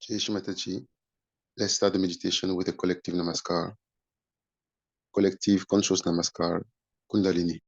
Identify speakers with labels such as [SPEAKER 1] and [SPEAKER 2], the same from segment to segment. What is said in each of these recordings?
[SPEAKER 1] Jai Shri Mataji. Let's start the meditation with a collective namaskar. Collective conscious namaskar, Kundalini.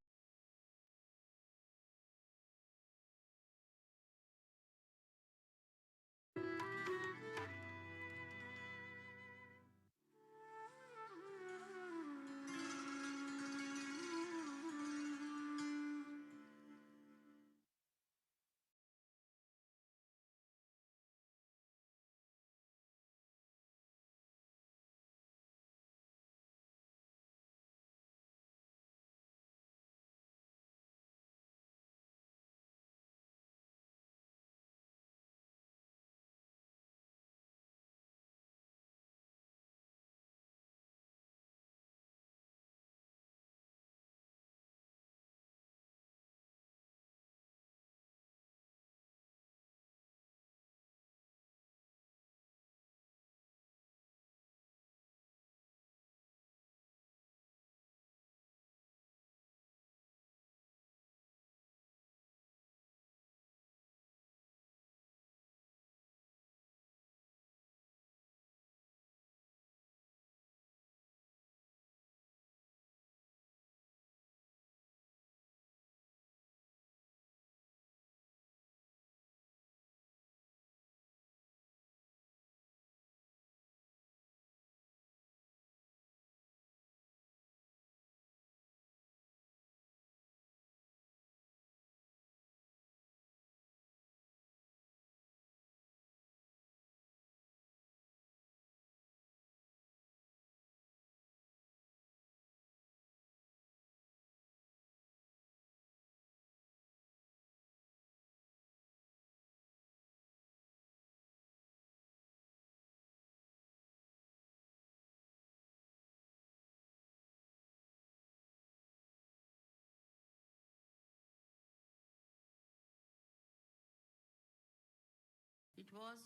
[SPEAKER 2] It was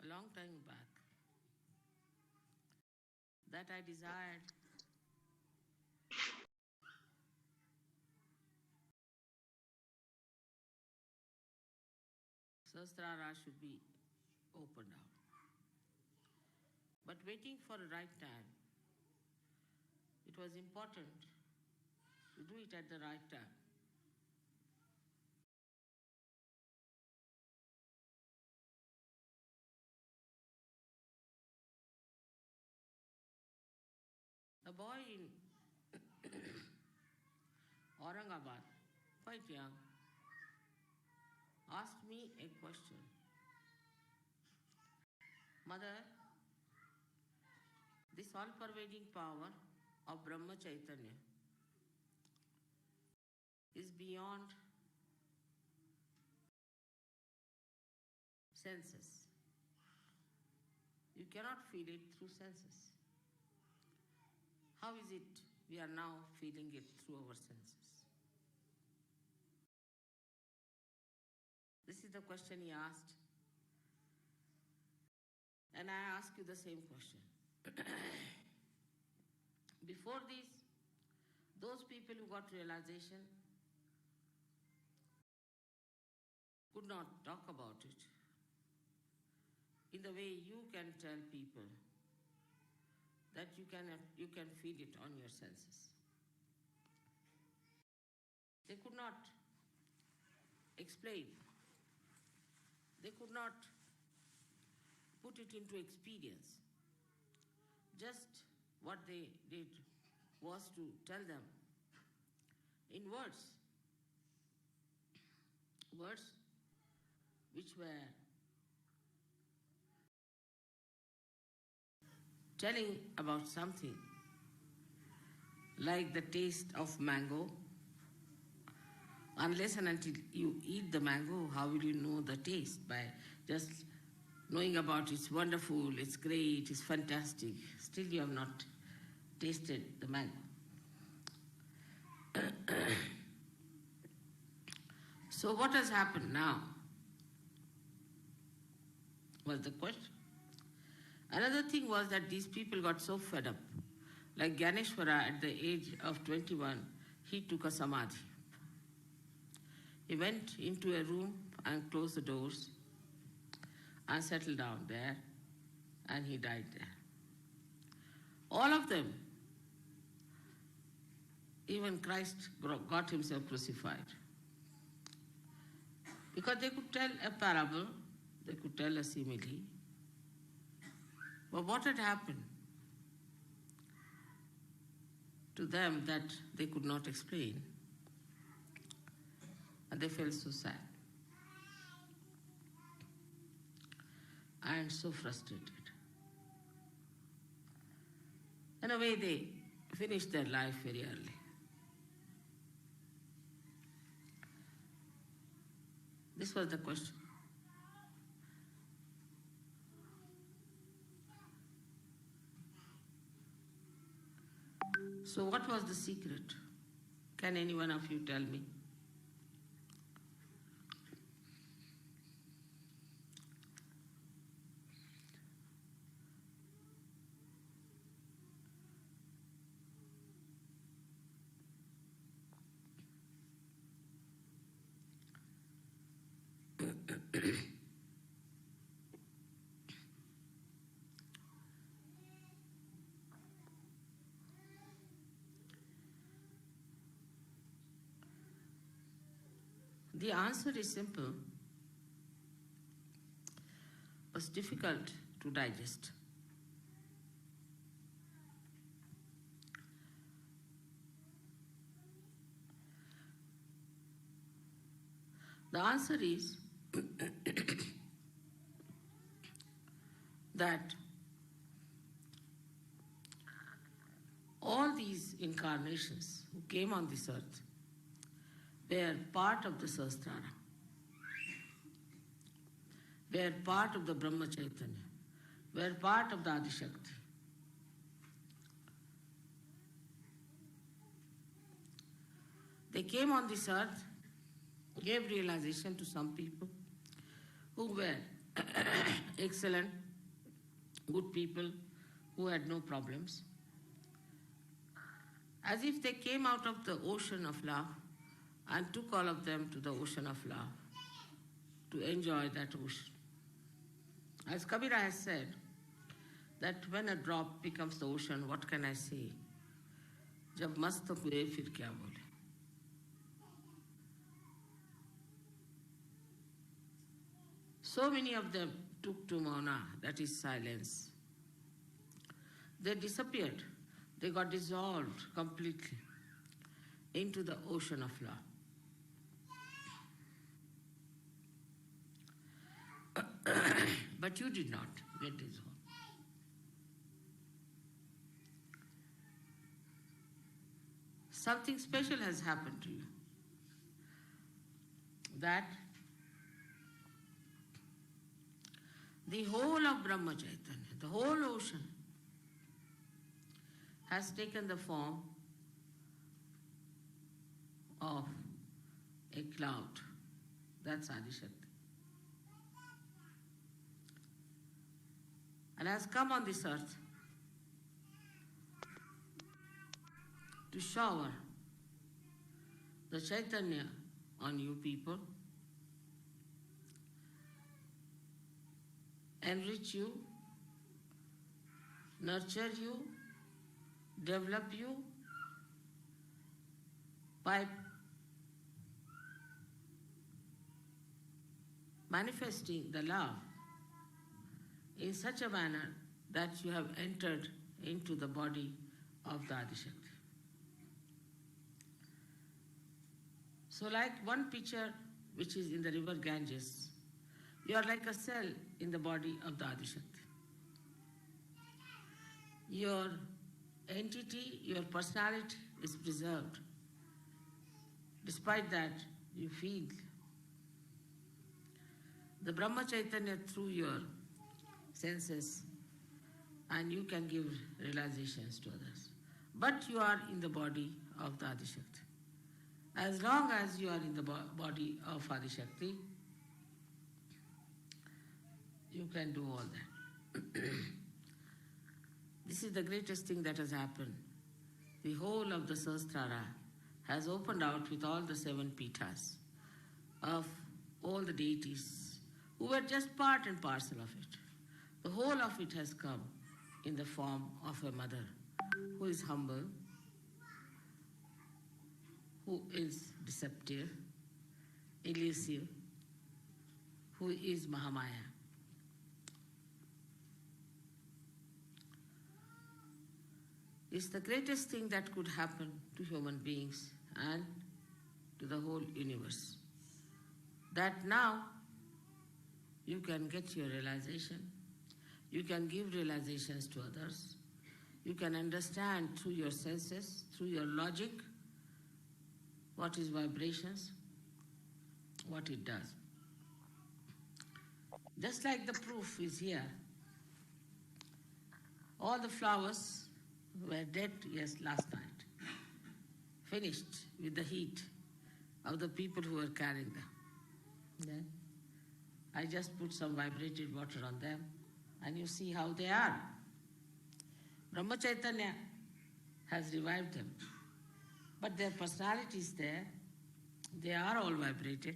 [SPEAKER 2] a long time back that I desired Sahasrara should be opened out. But waiting for the right time, it was important to do it at the right time. A boy in Aurangabad, quite young, asked me a question. Mother, this all-pervading power of Brahma Chaitanya is beyond senses. You cannot feel it through senses. How is it we are now feeling it through our senses? This is the question he asked. And I ask you the same question. Before this, those people who got realization could not talk about it in the way you can tell people that you can feel it on your senses. They could not explain. They could not put it into experience. Just what they did was to tell them in words which were telling about something like the taste of mango. Unless and until you eat the mango, how will you know the taste? By just knowing about it's wonderful, it's great, it's fantastic. Still you have not tasted the mango. So what has happened now was the question. Another thing was that these people got so fed up. Like Ganeshwara at the age of 21, he took a samadhi. He went into a room and closed the doors and settled down there, and he died there. All of them, even Christ got himself crucified. Because they could tell a parable, they could tell a simile. But what had happened to them that they could not explain? And they felt so sad and so frustrated. In a way, they finished their life very early. This was the question. So what was the secret? Can any one of you tell me? The answer is simple, but difficult to digest. The answer is that all these incarnations who came on this earth were part of the Sahasrara, were part of the Brahma Chaitanya, were part of the Adi Shakti. They came on this earth, gave realization to some people who were excellent, good people, who had no problems. As if they came out of the ocean of love and took all of them to the ocean of love to enjoy that ocean. As Kabira has said, that when a drop becomes the ocean, what can I say? Jab mast hue fir kya bole? So many of them took to Mauna, that is silence. They disappeared. They got dissolved completely into the ocean of love. But you did not get dissolved. Something special has happened to you. That the whole of Brahma Chaitanya, the whole ocean, has taken the form of a cloud. That's Adi Shakti. And has come on this earth to shower the Chaitanya on you people, enrich you, nurture you, develop you by manifesting the love in such a manner that you have entered into the body of the Adi Shakti. So like one pitcher which is in the river Ganges, you are like a cell in the body of the Adi Shakti. Your entity, your personality is preserved. Despite that, you feel the Brahma Chaitanya through your senses, and you can give realizations to others. But you are in the body of the Adi Shakti. As long as you are in the body of Adi Shakti, you can do all that. This is the greatest thing that has happened. The whole of the Sahasrara has opened out with all the 7 pithas of all the deities who were just part and parcel of it. The whole of it has come in the form of a mother who is humble, who is deceptive, elusive, who is Mahamaya. It's the greatest thing that could happen to human beings and to the whole universe. That now you can get your realization, you can give realizations to others, you can understand through your senses, through your logic, what is vibrations, what it does. Just like the proof is here, all the flowers were dead, yes, last night, finished with the heat of the people who were carrying them. Then I just put some vibrated water on them, and you see how they are. Brahma Chaitanya has revived them, but their personality is there. They are all vibrated,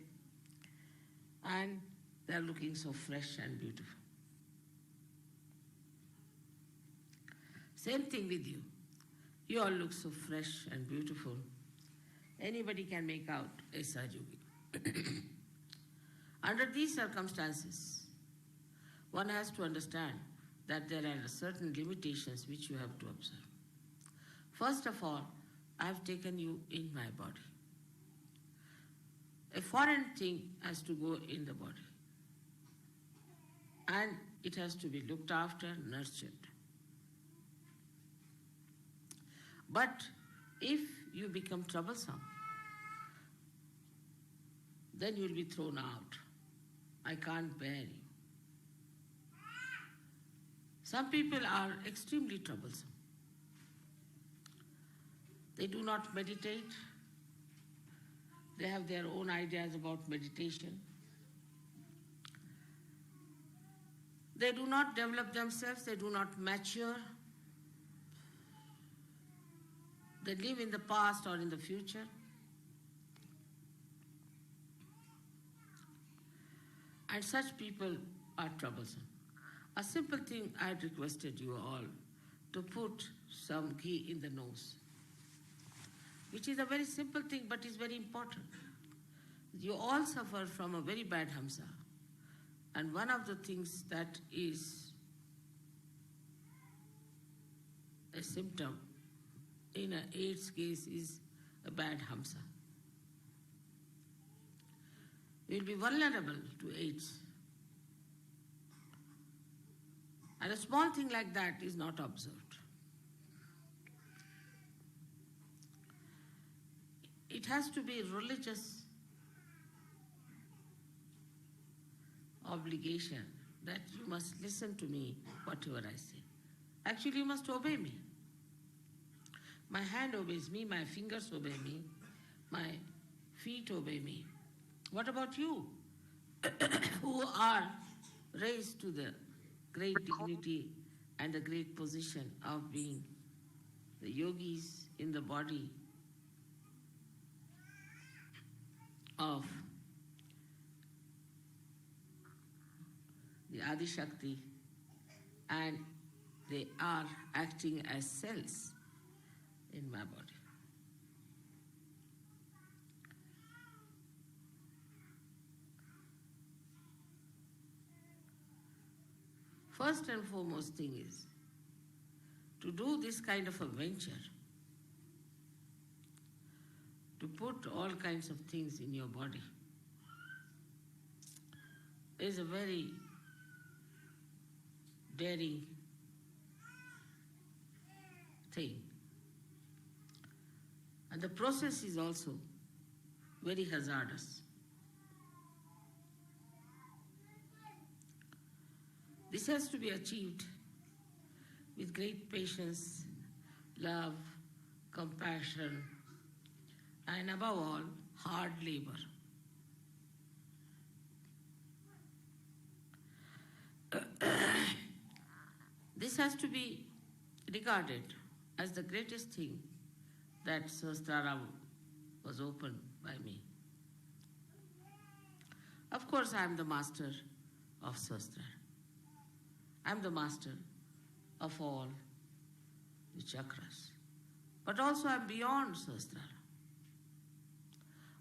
[SPEAKER 2] and they are looking so fresh and beautiful. Same thing with you. You all look so fresh and beautiful. Anybody can make out a Sahajogi. Under these circumstances, one has to understand that there are certain limitations which you have to observe. First of all, I have taken you in my body. A foreign thing has to go in the body, and it has to be looked after, nurtured. But if you become troublesome, then you will be thrown out. I can't bear you. Some people are extremely troublesome. They do not meditate. They have their own ideas about meditation. They do not develop themselves. They do not mature. They live in the past or in the future. And such people are troublesome. A simple thing I had requested you all to put some ghee in the nose, which is a very simple thing but is very important. You all suffer from a very bad hamsa, and one of the things that is a symptom in an AIDS case is a bad hamsa. You will be vulnerable to AIDS. And a small thing like that is not observed. It has to be religious obligation that you must listen to me, whatever I say. Actually, you must obey me. My hand obeys me, my fingers obey me, my feet obey me. What about you, who are raised to the great dignity and the great position of being the yogis in the body of the Adi Shakti, and they are acting as cells in my body. First and foremost thing is to do this kind of a venture, to put all kinds of things in your body, is a very daring thing. And the process is also very hazardous. This has to be achieved with great patience, love, compassion, and above all, hard labor. This has to be regarded as the greatest thing that Sahasrara was opened by me. Of course, I am the master of Sahasrara. I'm the master of all the chakras. But also I'm beyond Sahasrara,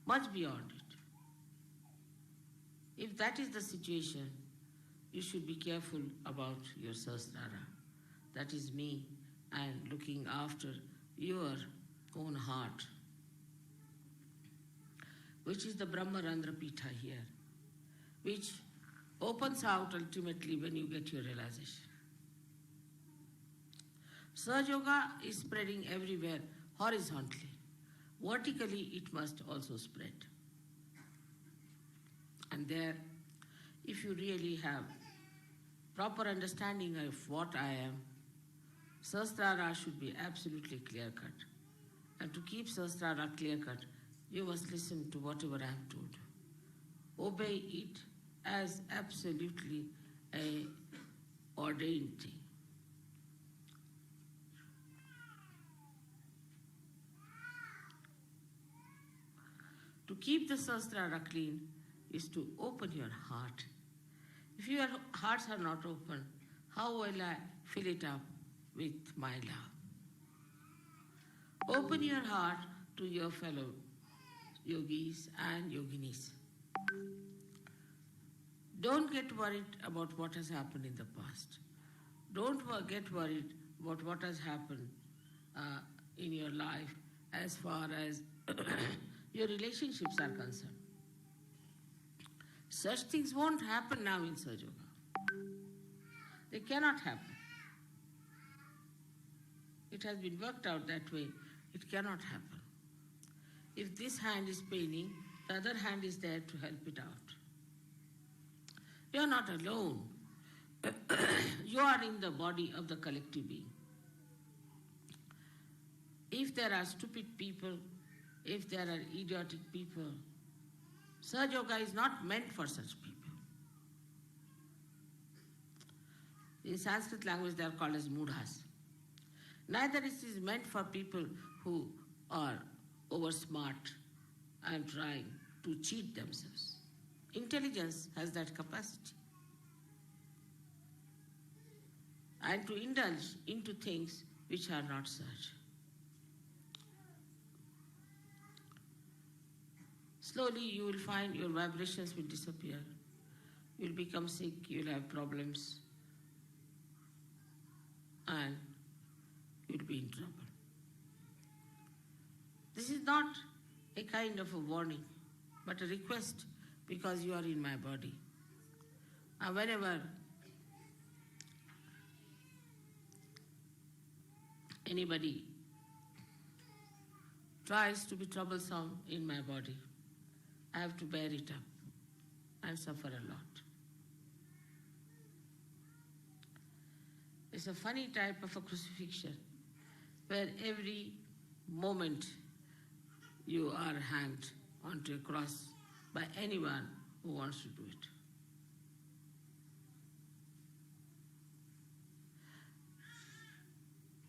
[SPEAKER 2] much beyond it. If that is the situation, you should be careful about your Sahasrara. That is me, and looking after your own heart, which is the Brahmarandra Pitha here, which opens out ultimately when you get your realization. Sahaja Yoga is spreading everywhere horizontally. Vertically, it must also spread. And there, if you really have proper understanding of what I am, Sahasrara should be absolutely clear-cut. And to keep Sahasrara clear-cut, you must listen to whatever I am told. Obey it as absolutely a ordained thing. To keep the Sahasrara clean is to open your heart. If your hearts are not open, how will I fill it up with my love? Open your heart to your fellow yogis and yoginis. Don't get worried about what has happened in the past. Don't get worried about what has happened in your life as far as your relationships are concerned. Such things won't happen now in Sahaja Yoga. They cannot happen. It has been worked out that way. It cannot happen. If this hand is paining, the other hand is there to help it out. You are not alone. You are in the body of the collective being. If there are stupid people, if there are idiotic people, Sahaja Yoga is not meant for such people. In Sanskrit language, they are called as mudhas. Neither is it meant for people who are oversmart and trying to cheat themselves. Intelligence has that capacity. And to indulge into things which are not such. Slowly you will find your vibrations will disappear. You will become sick, you will have problems, and you will be in trouble. This is not a kind of a warning, but a request, because you are in my body. And whenever anybody tries to be troublesome in my body, I have to bear it up and suffer a lot. It's a funny type of a crucifixion where every moment you are hanged onto a cross by anyone who wants to do it.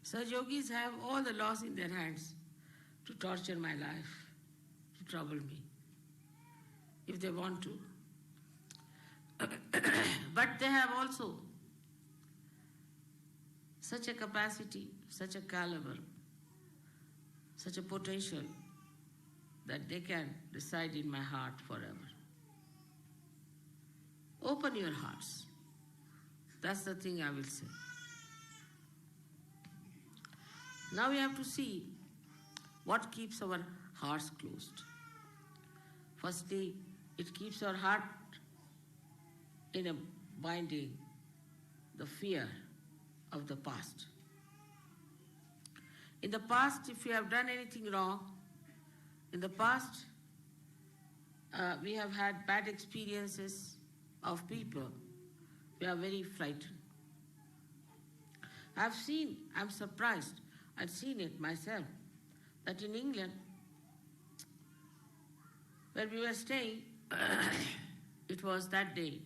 [SPEAKER 2] Such yogis have all the laws in their hands to torture my life, to trouble me, if they want to. But they have also such a capacity, such a caliber, such a potential that they can reside in my heart forever. Open your hearts. That's the thing I will say. Now we have to see what keeps our hearts closed. Firstly, it keeps our heart in a binding, the fear of the past. In the past, if we have done anything wrong, in the past, we have had bad experiences of people. We are very frightened. I'm surprised, I've seen it myself, that in England, where we were staying, it was that day,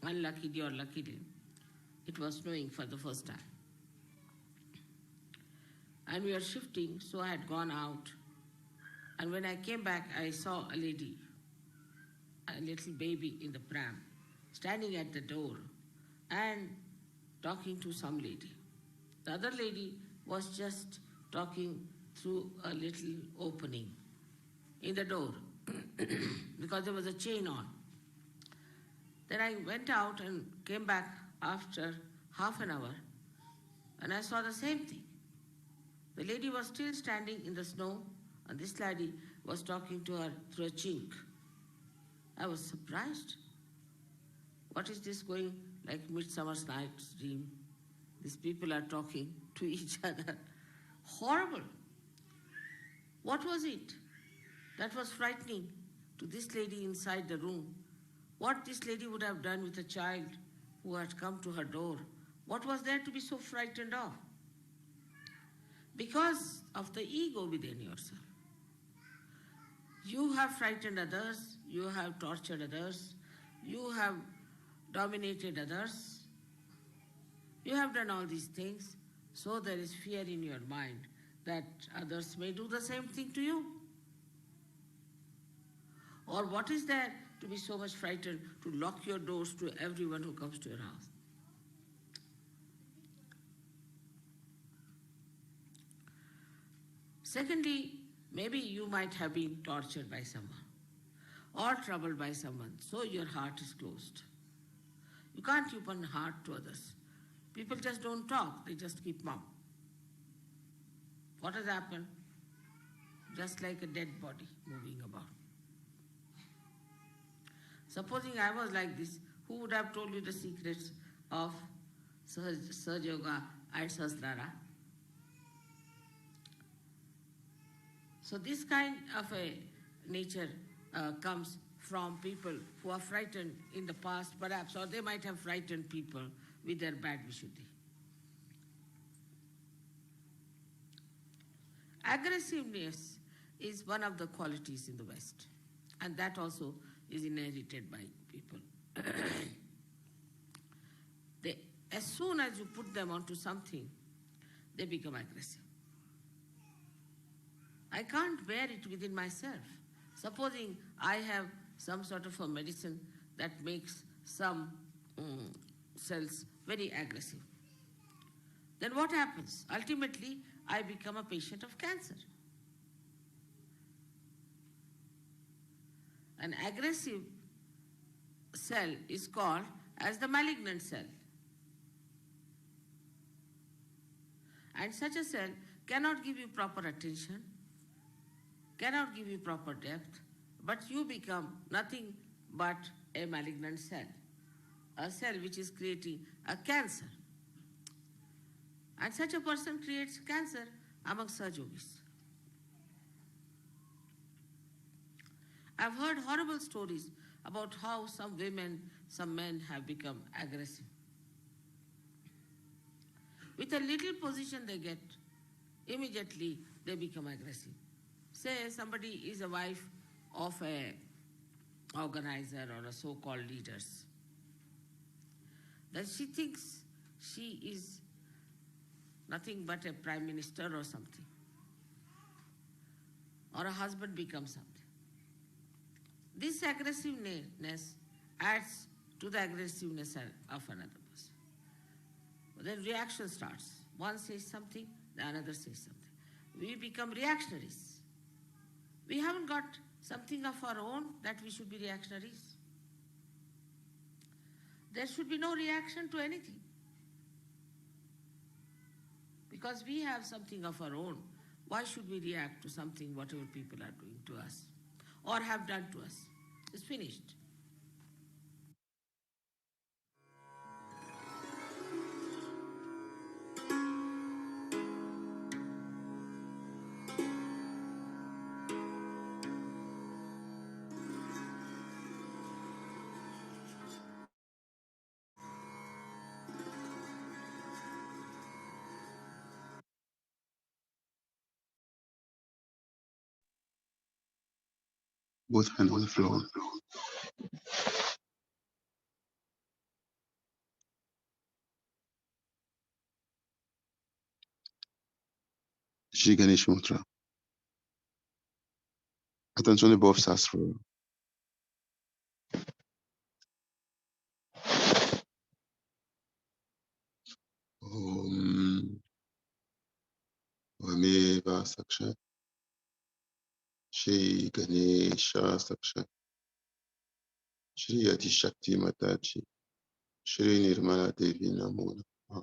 [SPEAKER 2] unluckily or luckily, it was snowing for the first time. And we were shifting, so I had gone out. And when I came back, I saw a lady, a little baby in the pram, standing at the door and talking to some lady. The other lady was just talking through a little opening in the door because there was a chain on. Then I went out and came back after half an hour and I saw the same thing. The lady was still standing in the snow and this lady was talking to her through a chink. I was surprised. What is this going like Midsummer's Night's Dream? These people are talking to each other. Horrible. What was it that was frightening to this lady inside the room? What this lady would have done with a child who had come to her door? What was there to be so frightened of? Because of the ego within yourself. You have frightened others, you have tortured others, you have dominated others, you have done all these things, so there is fear in your mind that others may do the same thing to you. Or what is there to be so much frightened to lock your doors to everyone who comes to your house? Secondly, maybe you might have been tortured by someone or troubled by someone, so your heart is closed. You can't open heart to others. People just don't talk, they just keep mum. What has happened? Just like a dead body moving about. Supposing I was like this, who would have told you the secrets of Sahaj Yoga and Sahasrara? So this kind of a nature comes from people who are frightened in the past perhaps, or they might have frightened people with their bad Vishuddhi. Aggressiveness is one of the qualities in the West, and that also is inherited by people. They, as soon as you put them onto something, they become aggressive. I can't bear it within myself. Supposing I have some sort of a medicine that makes some cells very aggressive. Then what happens? Ultimately, I become a patient of cancer. An aggressive cell is called as the malignant cell. And such a cell cannot give you proper attention, cannot give you proper depth, but you become nothing but a malignant cell, a cell which is creating a cancer. And such a person creates cancer among Sahaja Yogis. I've heard horrible stories about how some women, some men have become aggressive. With a little position they get, immediately they become aggressive. Say somebody is a wife of a organizer or a so-called leaders. Then she thinks she is nothing but a prime minister or something. Or a husband becomes something. This aggressiveness adds to the aggressiveness of another person. Then reaction starts. One says something, the another says something. We become reactionaries. We haven't got something of our own that we should be reactionaries. There should be no reaction to anything. Because we have something of our own. Why should we react to something, whatever people are doing to us or have done to us? It's finished.
[SPEAKER 1] Both hands on the floor. Shri Ganesh Mantra. Attention above Sahasrara. Twameva Sakshat, Shri Ganesha Sakshat, Shri Adi Shakti Mataji, Shri Nirmala Devi Namo Namaha.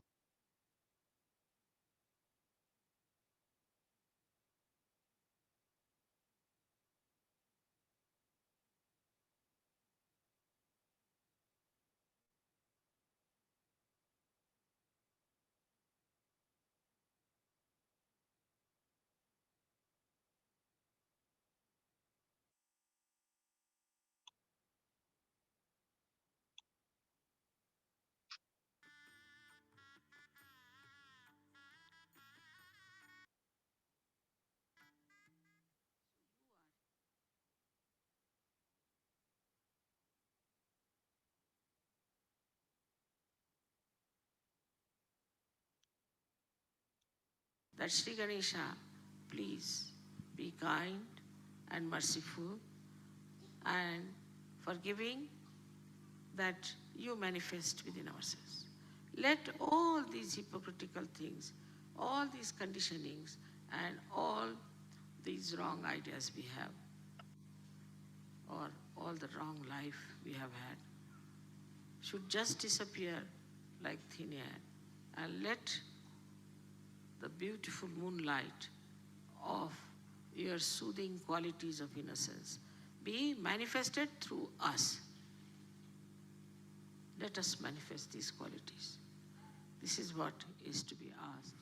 [SPEAKER 2] That Sri Ganesha, please be kind and merciful and forgiving that you manifest within ourselves. Let all these hypocritical things, all these conditionings, and all these wrong ideas we have, or all the wrong life we have had, should just disappear like thin air, and let the beautiful moonlight of your soothing qualities of innocence be manifested through us. Let us manifest these qualities. This is what is to be asked.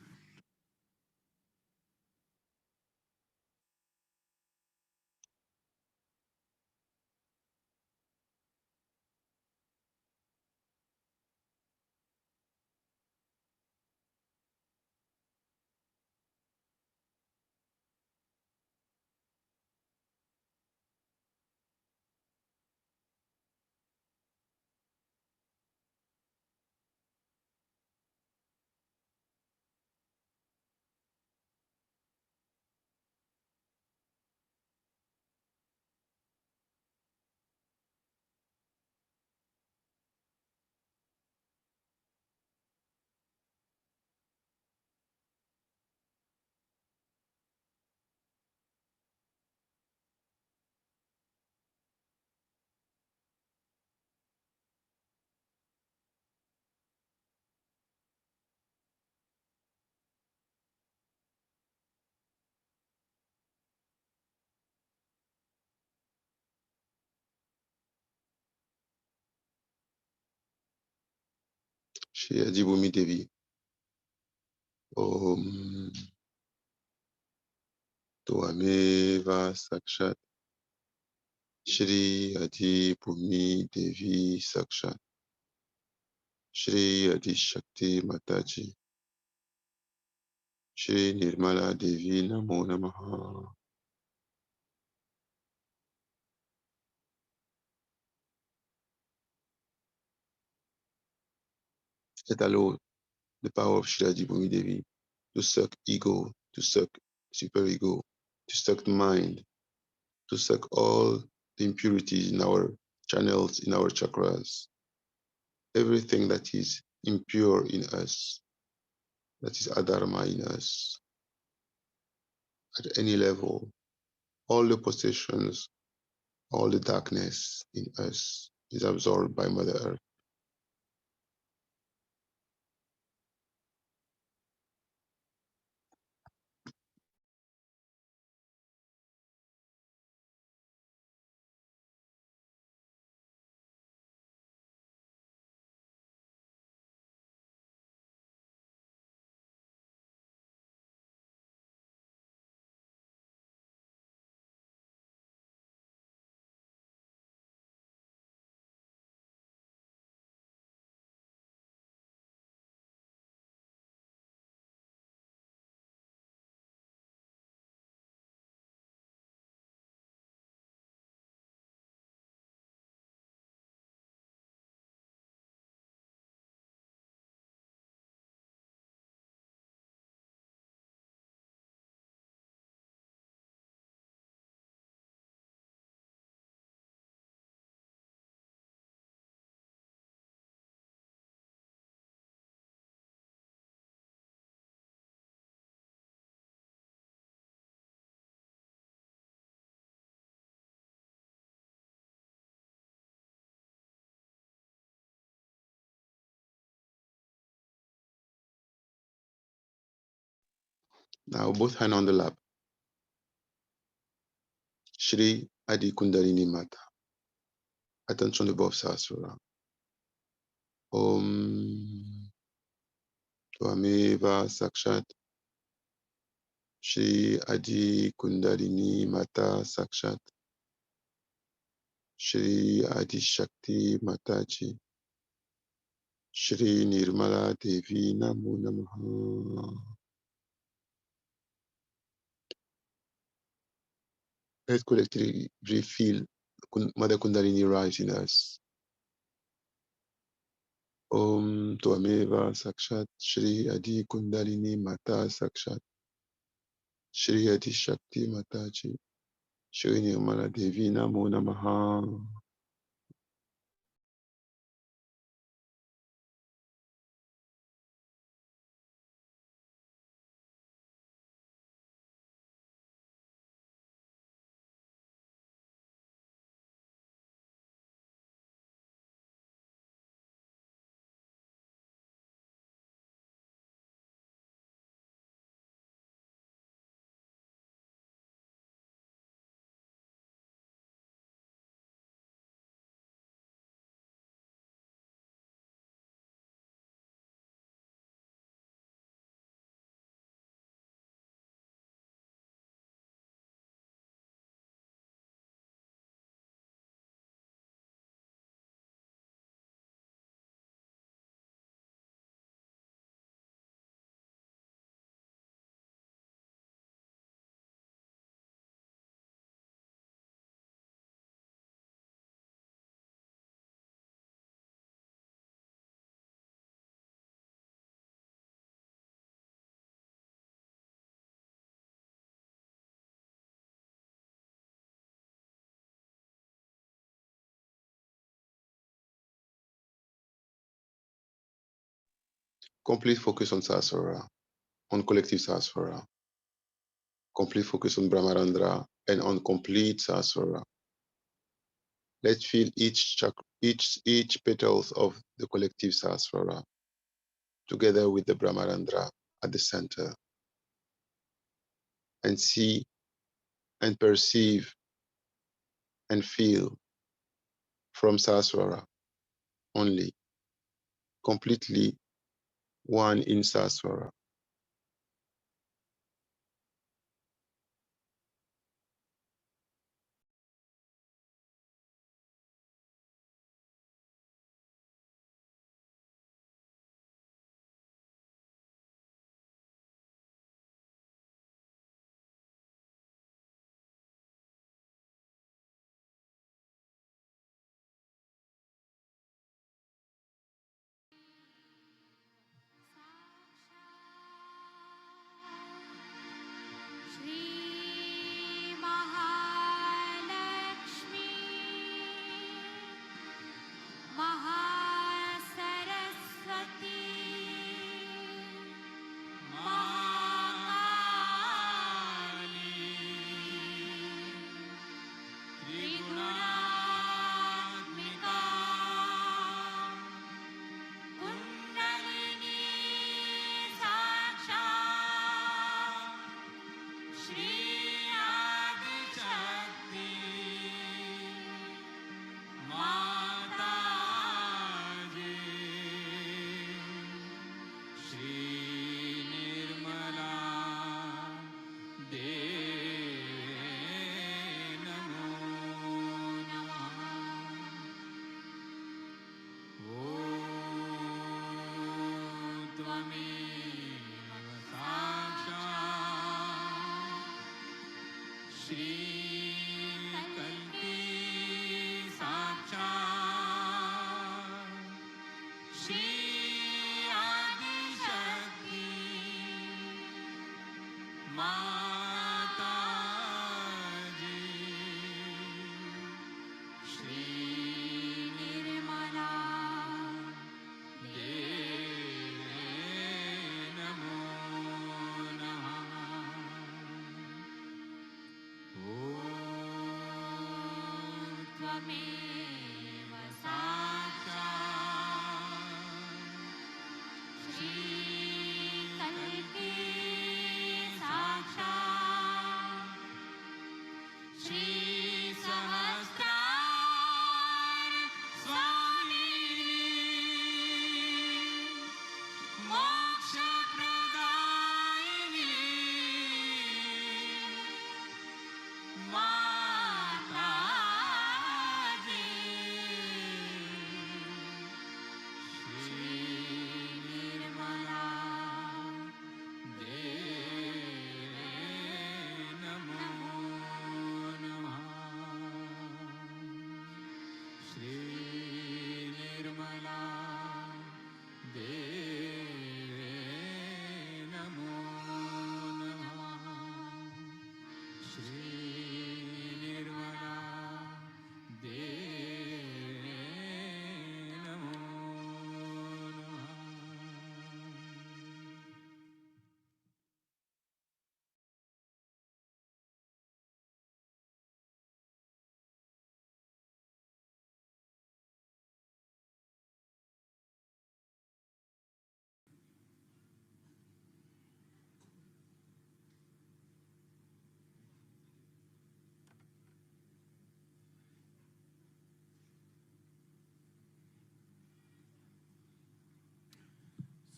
[SPEAKER 1] Shri Ajibumi Devi, Om Twameva Sakshat, Shri Ajibumi Devi Sakshat, Shri Adi Shakti Mataji, Shri Nirmala Devi Namo Namaha. Let alone the power of Shri Ajibumi Devi to suck ego, to suck superego, to suck the mind, to suck all the impurities in our channels, in our chakras, everything that is impure in us, that is adharma in us, at any level, all the possessions, all the darkness in us is absorbed by Mother Earth. Now both hands on the lap. Shri Adi Kundalini Mata. Attention above Sahasrara. Om Tvameva Sakshat. Shri Adi Kundalini Mata Sakshat. Shri Adi Shakti Mataji. Shri Nirmala Devi Namo Namaha. Let's collectively feel Mother Kundalini rise in us. Om Tvameva Sakshat Shri Adi Kundalini Mata Sakshat Shri Adi Shakti Mataji Shri Nirmala Devi Namo Namaha. Complete focus on Sahasrara, on collective Sahasrara. Complete focus on Brahmarandra and on complete Sahasrara. Let's feel each petals of the collective Sahasrara together with the Brahmarandra at the center, and see and perceive and feel from Sahasrara only, completely one in Sahasrara.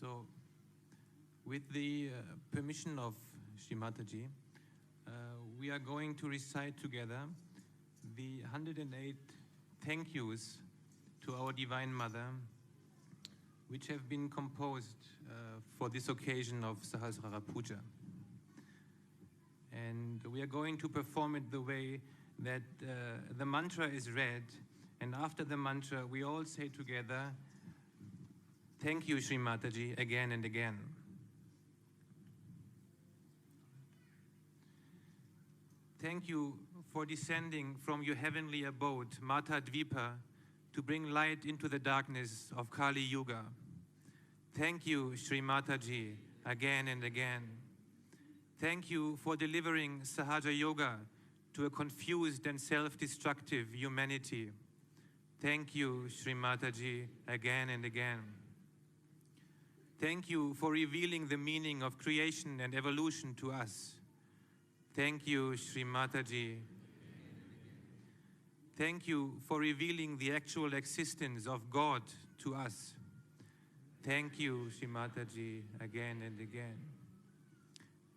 [SPEAKER 3] So, with the permission of Shri Mataji, we are going to recite together the 108 thank yous to our Divine Mother, which have been composed for this occasion of Sahasrara Puja. And we are going to perform it the way that the mantra is read, and after the mantra we all say together, thank you, Shri Mataji, again and again. Thank you for descending from your heavenly abode, Mata Dvipa, to bring light into the darkness of Kali Yuga. Thank you, Shri Mataji, again and again. Thank you for delivering Sahaja Yoga to a confused and self-destructive humanity. Thank you, Shri Mataji, again and again. Thank you for revealing the meaning of creation and evolution to us. Thank you, Shri Mataji. Thank you for revealing the actual existence of God to us. Thank you, Shri Mataji, again and again.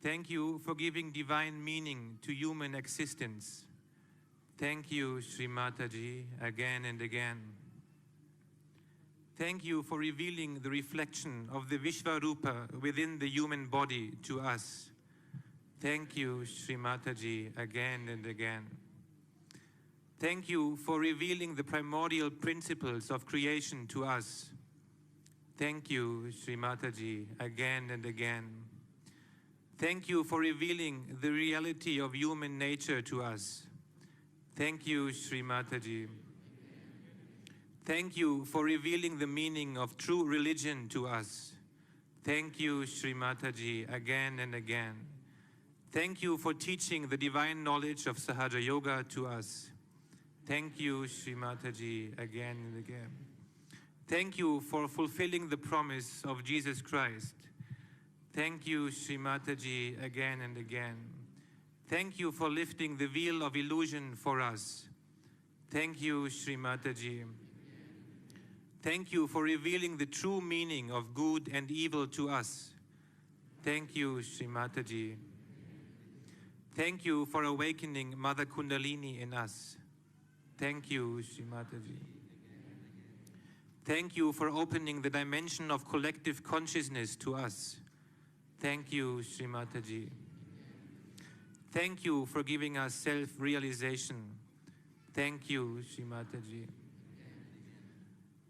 [SPEAKER 3] Thank you for giving divine meaning to human existence. Thank you, Shri Mataji, again and again. Thank you for revealing the reflection of the Vishvarupa within the human body to us. Thank you, Shri Mataji, again and again. Thank you for revealing the primordial principles of creation to us. Thank you, Shri Mataji, again and again. Thank you for revealing the reality of human nature to us. Thank you, Shri Mataji. Thank you for revealing the meaning of true religion to us. Thank you, Shri Mataji, again and again. Thank you for teaching the divine knowledge of Sahaja Yoga to us. Thank you, Shri Mataji, again and again. Thank you for fulfilling the promise of Jesus Christ. Thank you, Shri Mataji, again and again. Thank you for lifting the veil of illusion for us. Thank you, Shri Mataji. Thank you for revealing the true meaning of good and evil to us. Thank you, Shri Mataji. Thank you for awakening Mother Kundalini in us. Thank you, Shri Mataji. Thank you for opening the dimension of collective consciousness to us. Thank you, Shri Mataji. Thank you for giving us self-realization. Thank you, Shri Mataji.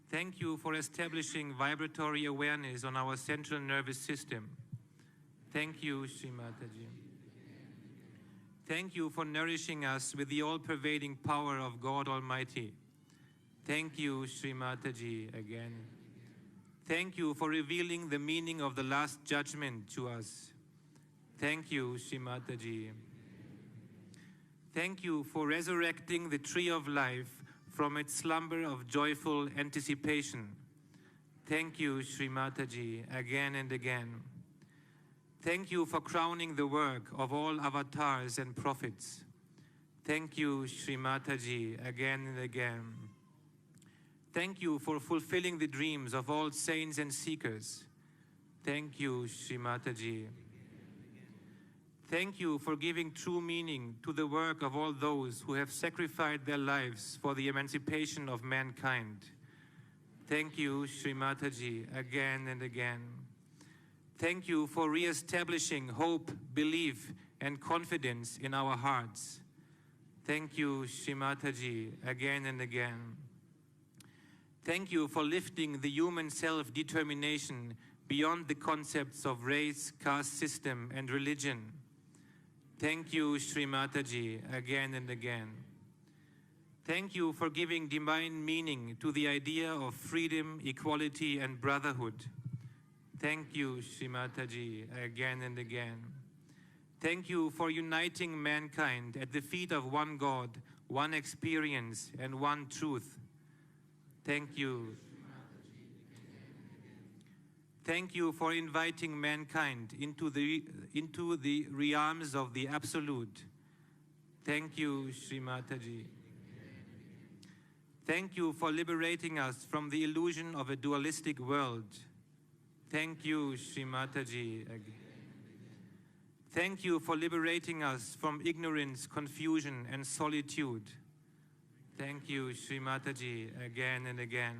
[SPEAKER 3] Thank you for establishing vibratory awareness on our central nervous system. Thank you, Shri Mataji. Thank you for nourishing us with the all-pervading power of God Almighty. Thank you, Shri Mataji, again. Thank you for revealing the meaning of the Last Judgment to us. Thank you, Shri Mataji. Thank you for resurrecting the tree of life from its slumber of joyful anticipation. Thank you, Shri Mataji, again and again. Thank you for crowning the work of all avatars and prophets. Thank you, Shri Mataji, again and again. Thank you for fulfilling the dreams of all saints and seekers. Thank you, Shri Mataji. Thank you for giving true meaning to the work of all those who have sacrificed their lives for the emancipation of mankind. Thank you, Shri Mataji, again and again. Thank you for re-establishing hope, belief, and confidence in our hearts. Thank you, Shri Mataji, again and again. Thank you for lifting the human self-determination beyond the concepts of race, caste system, and religion. Thank you, Shri Mataji, again and again. Thank you for giving divine meaning to the idea of freedom, equality, and brotherhood. Thank you, Shri Mataji, again and again. Thank you for uniting mankind at the feet of one God, one experience, and one truth. Thank you. Thank you for inviting mankind into the realms of the Absolute. Thank you, Shri Mataji. Thank you for liberating us from the illusion of a dualistic world. Thank you, Shri Mataji. Thank you for liberating us from ignorance, confusion, and solitude. Thank you, Shri Mataji, again and again.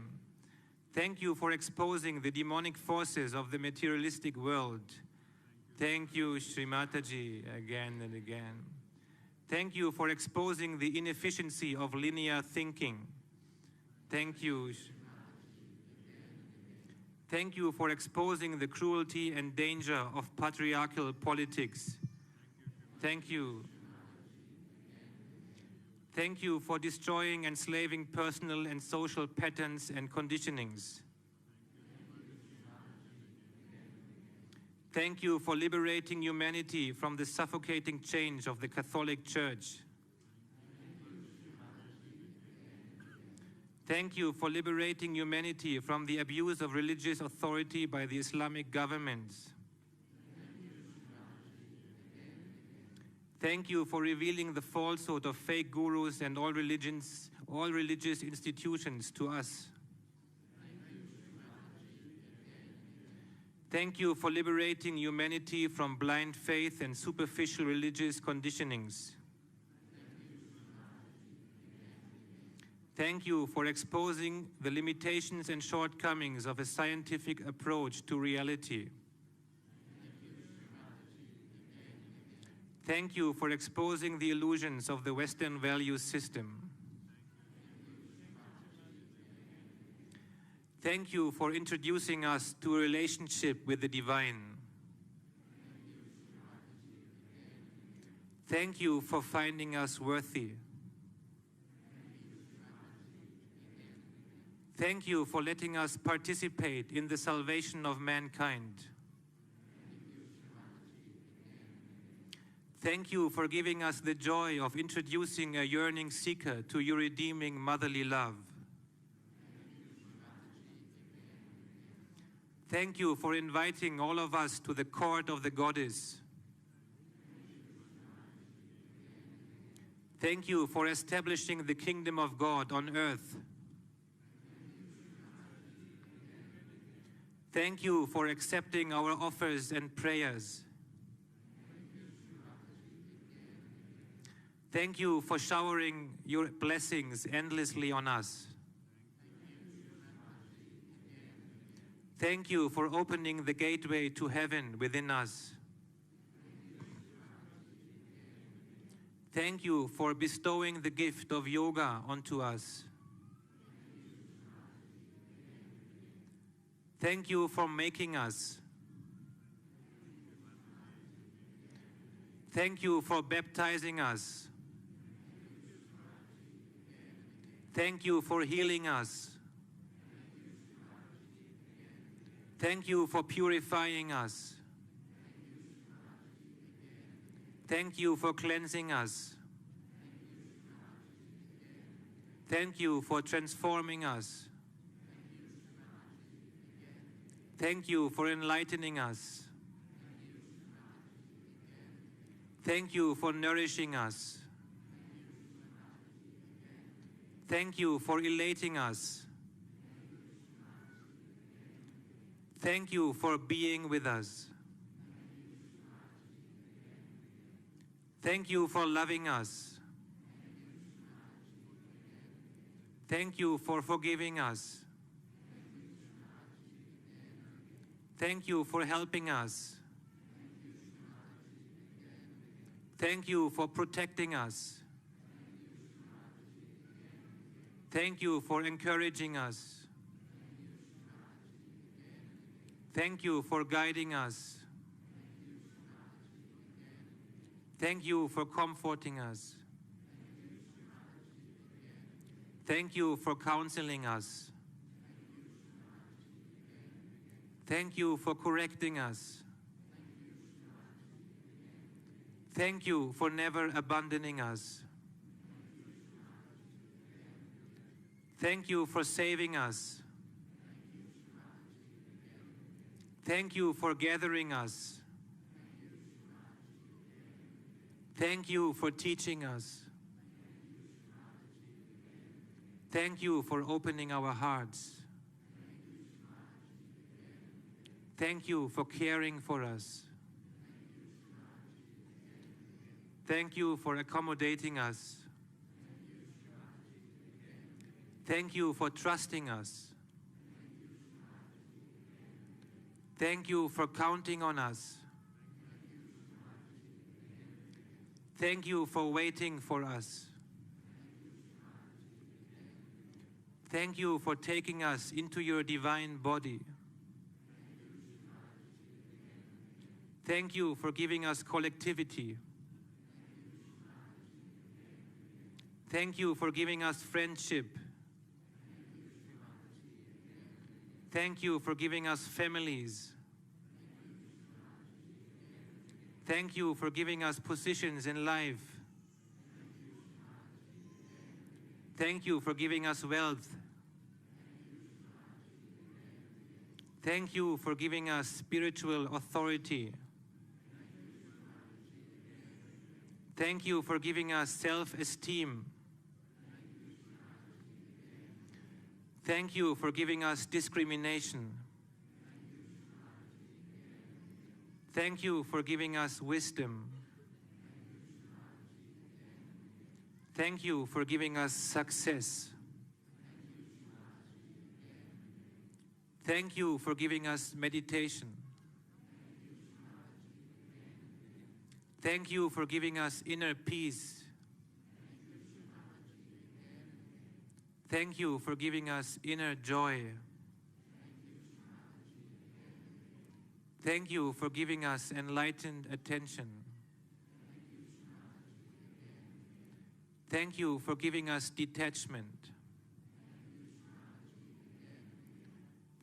[SPEAKER 3] Thank you for exposing the demonic forces of the materialistic world. Thank you, Shri Mataji, again and again. Thank you for exposing the inefficiency of linear thinking. Thank you. Thank you for exposing the cruelty and danger of patriarchal politics. Thank you. Thank you for destroying and enslaving personal and social patterns and conditionings. Thank you for liberating humanity from the suffocating chains of the Catholic Church. Thank you for liberating humanity from the abuse of religious authority by the Islamic governments. Thank you for revealing the falsehood of fake gurus and all religious institutions to us. Thank you for liberating humanity from blind faith and superficial religious conditionings. Thank you for exposing the limitations and shortcomings of a scientific approach to reality. Thank you for exposing the illusions of the Western value system. Thank you for introducing us to a relationship with the divine. Thank you for finding us worthy. Thank you for letting us participate in the salvation of mankind. Thank you for giving us the joy of introducing a yearning seeker to your redeeming motherly love. Thank you for inviting all of us to the court of the goddess. Thank you for establishing the kingdom of God on earth. Thank you for accepting our offers and prayers. Thank you for showering your blessings endlessly on us. Thank you for opening the gateway to heaven within us. Thank you for bestowing the gift of yoga onto us. Thank you for making us. Thank you for baptizing us. Thank you for healing us. Thank you for purifying us. Thank you for cleansing us. Thank you for transforming us. Thank you for enlightening us. Thank you for nourishing us. Thank you for elating us. Thank you for being with us. Thank you for loving us. Thank you for forgiving us. Thank you for helping us. Thank you for protecting us. Thank you for encouraging us. Thank you for guiding us. Thank you for comforting us. Thank you for counseling us. Thank you for correcting us. Thank you for never abandoning us. Thank you for saving us. Thank you for gathering us. Thank you for teaching us. Thank you for opening our hearts. Thank you for caring for us. Thank you for accommodating us. Thank you for trusting us. Thank you for counting on us. Thank you for waiting for us. Thank you for taking us into your divine body. Thank you for giving us collectivity. Thank you for giving us friendship. Thank you for giving us families. Thank you for giving us positions in life. Thank you for giving us wealth. Thank you for giving us spiritual authority. Thank you for giving us self-esteem. Thank you for giving us discrimination. Thank you for giving us wisdom. Thank you for giving us success. Thank you for giving us meditation. Thank you for giving us inner peace. Thank you for giving us inner joy. Thank you for giving us enlightened attention. Thank you for giving us detachment.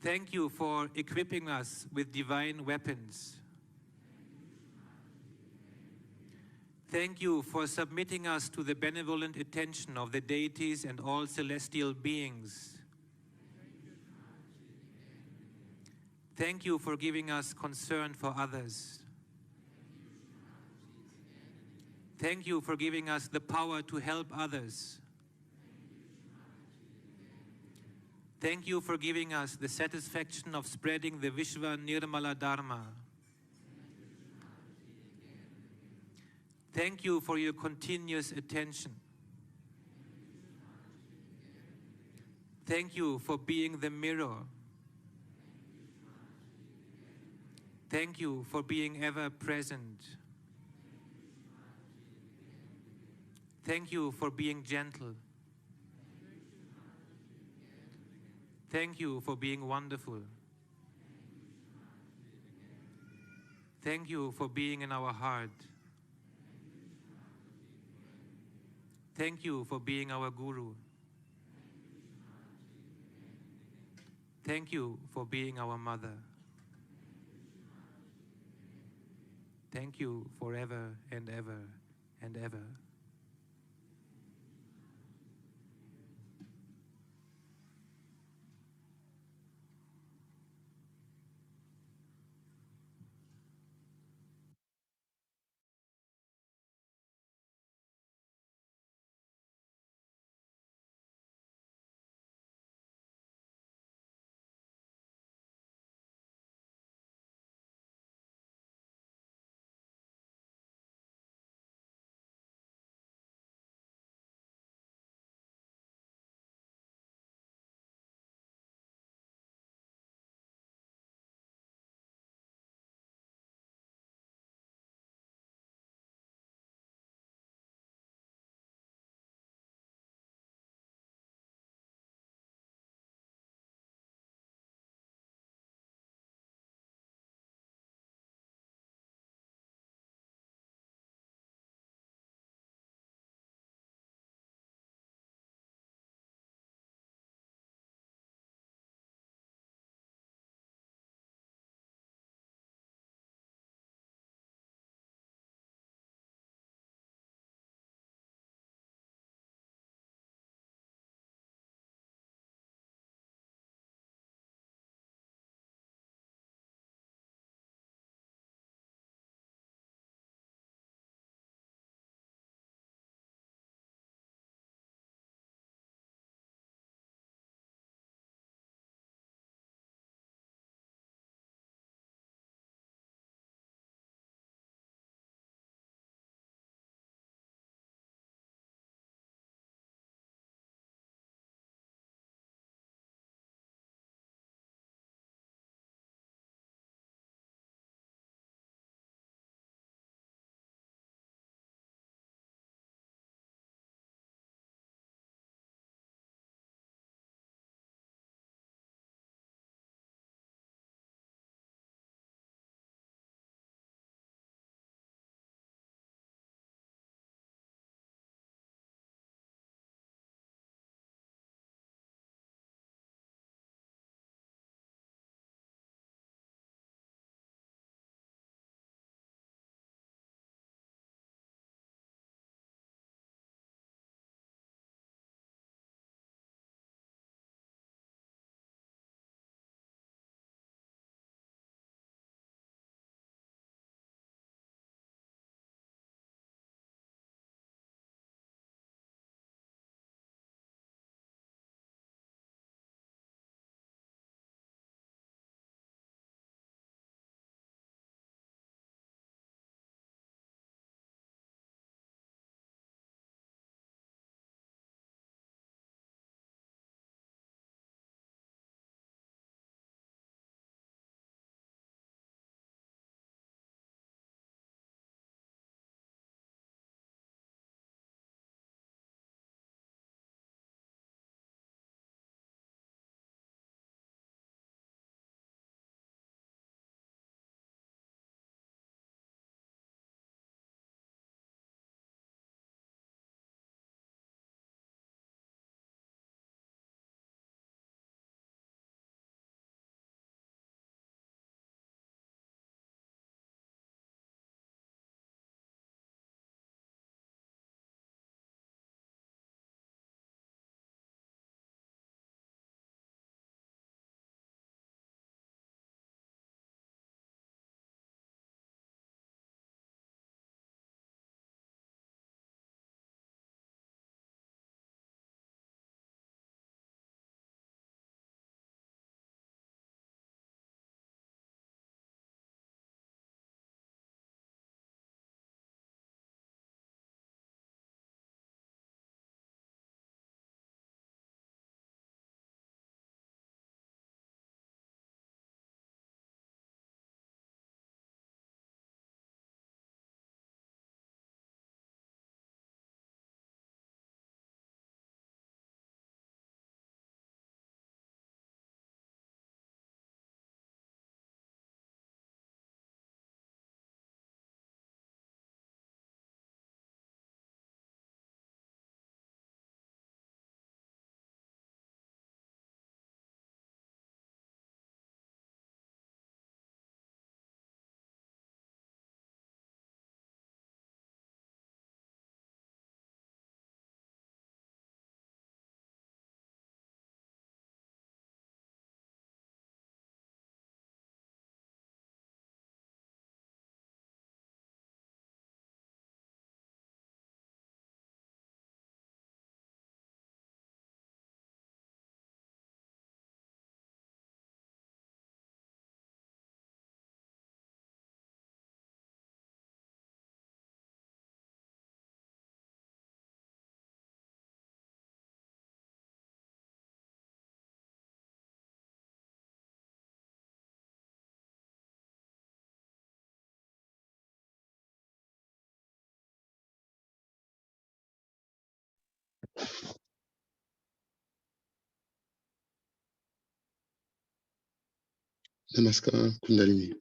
[SPEAKER 3] Thank you for equipping us with divine weapons. Thank you for submitting us to the benevolent attention of the deities and all celestial beings. Thank you for giving us concern for others. Thank you for giving us the power to help others. Thank you for giving us the satisfaction of spreading the Vishwa Nirmala Dharma. Thank you for your continuous attention. Thank you for being the mirror. Thank you for being ever present. Thank you for being gentle. Thank you for being wonderful. Thank you for being in our heart. Thank you for being our Guru. Thank you for being our mother. Thank you forever and ever and ever.
[SPEAKER 1] Namaskar, Kundalini.